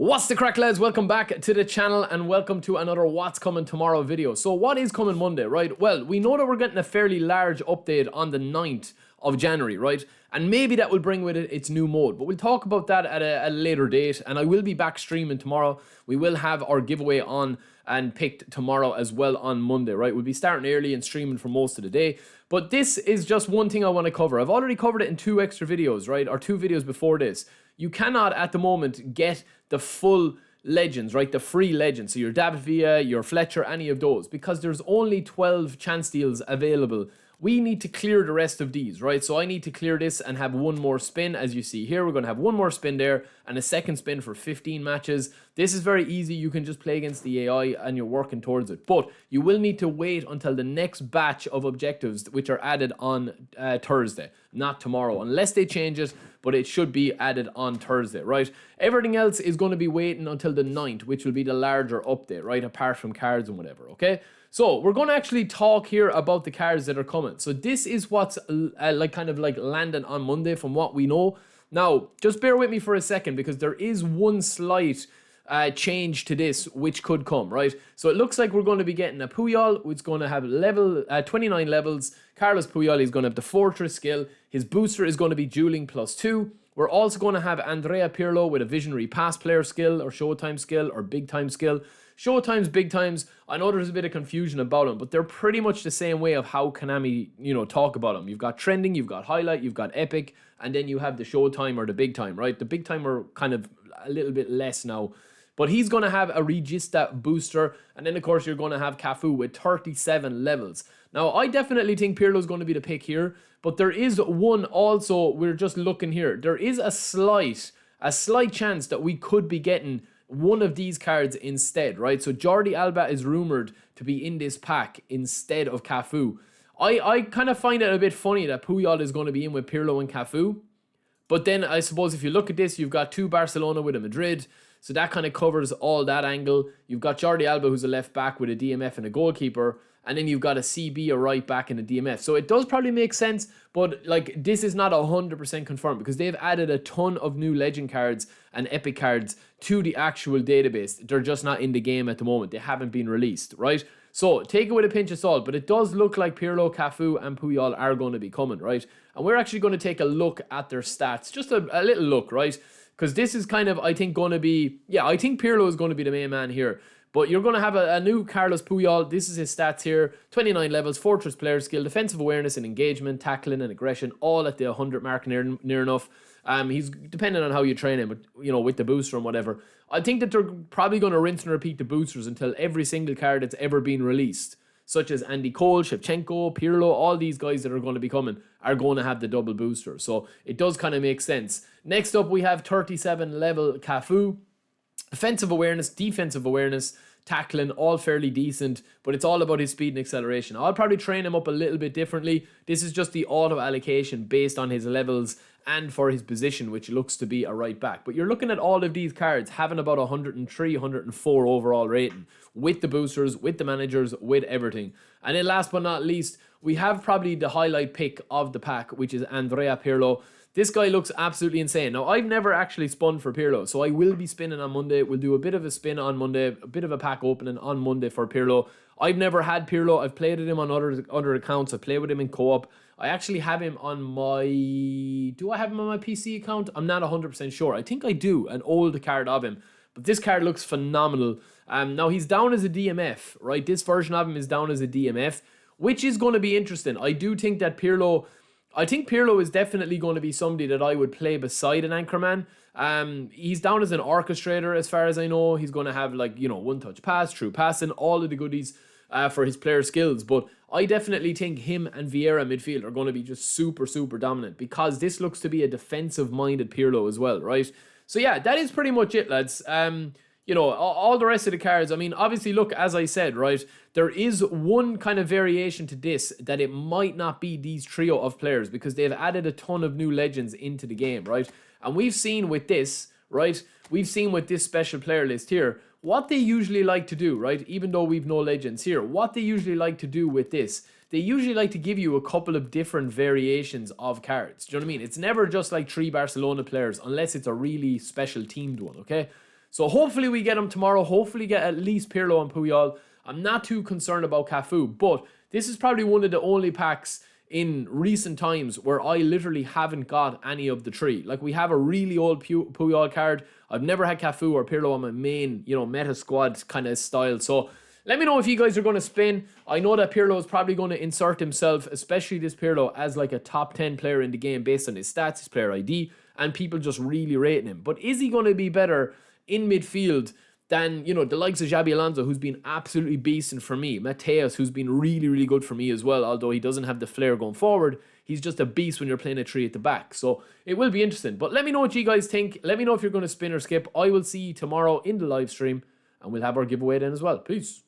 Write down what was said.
What's the crack, lads? Welcome back to the channel and welcome to another What's Coming Tomorrow video. So what is coming Monday, right? Well, we know that we're getting a fairly large update on the 9th of January, right? And maybe that will bring with it its new mode, but we'll talk about that at a later date, and I will be back streaming tomorrow. We will have our giveaway on and picked tomorrow as well on Monday, right? We'll be starting early and streaming for most of the day, but this is just one thing I want to cover. I've already covered it in 2 extra videos, right? Or 2 videos before this. You cannot at the moment get the full legends, right? The free legends. So your David Villa, your Fletcher, any of those, because there's only 12 chance deals available. We need to clear the rest of these, right? So I need to clear this and have one more spin. As you see here, we're going to have one more spin there and a second spin for 15 matches. This is very easy. You can just play against the AI and you're working towards it. But you will need to wait until the next batch of objectives, which are added on Thursday, not tomorrow, unless they change it, but it should be added on Thursday, right? Everything else is going to be waiting until the 9th, which will be the larger update, right? Apart from cards and whatever, okay? So we're going to actually talk here about the cards that are coming. So this is what's kind of landing on Monday from what we know. Now, just bear with me for a second because there is one slight change to this which could come, right? So it looks like we're going to be getting a Puyol, which is going to have 29 levels. Carlos Puyol is going to have the Fortress skill. His booster is going to be Dueling +2. We're also going to have Andrea Pirlo with a Visionary Pass Player skill or Showtime skill or Big Time skill. Showtimes, Big Times, I know there's a bit of confusion about them, but they're pretty much the same way of how Konami, talk about them. You've got Trending, you've got Highlight, you've got Epic, and then you have the Showtime or the Big Time, right? The Big Time are kind of a little bit less now. But he's going to have a Regista booster, and then, of course, you're going to have CAFU with 37 levels. Now, I definitely think Pirlo's going to be the pick here, but there is one also, we're just looking here. There is a slight chance that we could be getting one of these cards instead, right? So Jordi Alba is rumored to be in this pack instead of CAFU. I kind of find it a bit funny that Puyol is going to be in with Pirlo and CAFU. But then I suppose if you look at this, you've got 2 Barcelona with a Madrid. So that kind of covers all that angle. You've got Jordi Alba, who's a left back with a DMF and a goalkeeper. And then you've got a CB, a right back, and a DMF. So it does probably make sense, but this is not 100% confirmed because they've added a ton of new legend cards and epic cards to the actual database. They're just not in the game at the moment. They haven't been released, right? So take it with a pinch of salt, but it does look like Pirlo, CAFU, and Puyol are going to be coming, right? And we're actually going to take a look at their stats, just a little look, right? Because this is kind of, I think, going to be, I think Pirlo is going to be the main man here. But you're going to have a new Carlos Puyol. This is his stats here. 29 levels, Fortress player skill, defensive awareness and engagement, tackling and aggression, all at the 100 mark near enough. He's depending on how you train him, but, with the booster and whatever. I think that they're probably going to rinse and repeat the boosters until every single card that's ever been released, such as Andy Cole, Shevchenko, Pirlo, all these guys that are going to be coming are going to have the double booster. So it does kind of make sense. Next up, we have 37 level CAFU. Offensive awareness, defensive awareness, tackling, all fairly decent, but it's all about his speed and acceleration. I'll probably train him up a little bit differently. This is just the auto allocation based on his levels and for his position, which looks to be a right back. But you're looking at all of these cards having about 103, 104 overall rating with the boosters, with the managers, with everything. And then last but not least, we have probably the highlight pick of the pack, which is Andrea Pirlo. This guy looks absolutely insane. Now, I've never actually spun for Pirlo, so I will be spinning on Monday. We'll do a bit of a spin on Monday, a bit of a pack opening on Monday for Pirlo. I've never had Pirlo. I've played with him on other accounts. I've played with him in co-op. I actually have him on my... Do I have him on my PC account? I'm not 100% sure. I think I do, an old card of him. But this card looks phenomenal. Now, he's down as a DMF, right? This version of him is down as a DMF, which is going to be interesting. I do think that Pirlo... I think Pirlo is definitely going to be somebody that I would play beside an Anchorman. He's down as an orchestrator as far as I know. He's going to have one-touch pass, true passing, all of the goodies for his player skills. But I definitely think him and Vieira midfield are going to be just super, super dominant because this looks to be a defensive-minded Pirlo as well, right? So yeah, that is pretty much it, lads. All the rest of the cards, I mean, obviously, look, as I said, right, there is one kind of variation to this that it might not be these trio of players because they've added a ton of new legends into the game, right? And we've seen with this, right, we've seen with this special player list here, what they usually like to do, right, even though we've no legends here, what they usually like to do with this, they usually like to give you a couple of different variations of cards. Do you know what I mean? It's never just like 3 Barcelona players unless it's a really special teamed one, okay? So hopefully we get him tomorrow. Hopefully get at least Pirlo and Puyol. I'm not too concerned about CAFU, but this is probably one of the only packs in recent times where I literally haven't got any of the three. Like, we have a really old Puyol card. I've never had CAFU or Pirlo on my main, meta squad kind of style. So let me know if you guys are going to spin. I know that Pirlo is probably going to insert himself, especially this Pirlo, as like a top 10 player in the game based on his stats, his player ID, and people just really rating him. But is he going to be better in midfield than, the likes of Xabi Alonso, who's been absolutely beasting for me. Mateus, who's been really, really good for me as well, although he doesn't have the flair going forward. He's just a beast when you're playing a three at the back. So it will be interesting. But let me know what you guys think. Let me know if you're going to spin or skip. I will see you tomorrow in the live stream, and we'll have our giveaway then as well. Peace.